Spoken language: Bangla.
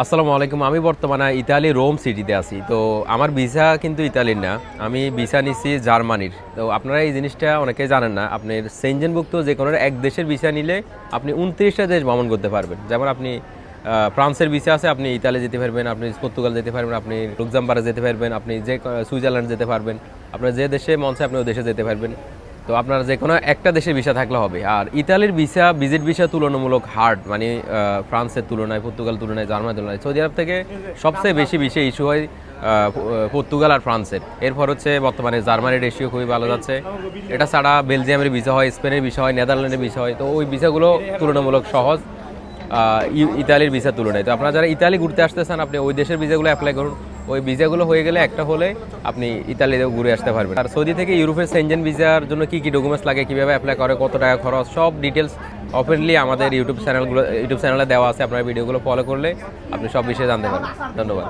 আসসালামু আলাইকুম। আমি বর্তমানে ইতালি রোম সিটিতে আছি। তো আমার ভিসা কিন্তু ইতালির না, আমি ভিসা নিচ্ছি জার্মানির। তো আপনারা এই জিনিসটা অনেকেই জানেন না, আপনার সেনজেনভুক্ত যে কোনো এক দেশের ভিসা নিলে আপনি 29টা দেশ ভ্রমণ করতে পারবেন। যেমন আপনি ফ্রান্সের ভিসা আছে, আপনি ইতালি যেতে পারবেন, আপনি পর্তুগাল যেতে পারবেন, আপনি লুক্সেমবার্গ যেতে পারবেন, আপনি যে সুইজারল্যান্ড যেতে পারবেন, আপনার যে দেশে মন চায় আপনি ওই দেশে যেতে পারবেন। তো আপনার যে কোনো একটা দেশের ভিসা থাকলে হবে। আর ইতালির ভিসা ভিজিট ভিসা তুলনামূলক হার্ড, মানে ফ্রান্সের তুলনায়, পর্তুগাল তুলনায়, জার্মানির তুলনায় সৌদি আরব থেকে সবচেয়ে বেশি ভিসা ইস্যু হয় পর্তুগাল আর ফ্রান্সের। এরপর হচ্ছে বর্তমানে জার্মানির রেশিও খুবই ভালো যাচ্ছে। এটা ছাড়া বেলজিয়ামের ভিসা হয়, স্পেনের ভিসা হয়, নেদারল্যান্ডের ভিসা হয়। তো ওই ভিসাগুলো তুলনামূলক সহজ ইতালির ভিসা তুলনায়। তো আপনারা যারা ইতালি ঘুরতে আসতে চান, আপনি ওই দেশের ভিসাগুলো অ্যাপ্লাই করুন। ওই ভিসাগুলো হয়ে গেলে একটা হলে আপনি ইতালিতেও ঘুরে আসতে পারবেন। আর সৌদি থেকে ইউরোপের সেনজেন ভিসার জন্য কী কী ডকুমেন্টস লাগে, কীভাবে অ্যাপ্লাই করে, কত টাকা খরচ, সব ডিটেলস ওপেনলি আমাদের ইউটিউব চ্যানেলে দেওয়া আছে। আপনার ভিডিওগুলো ফলো করলে আপনি সব বিষয়ে জানতে পারবেন। ধন্যবাদ।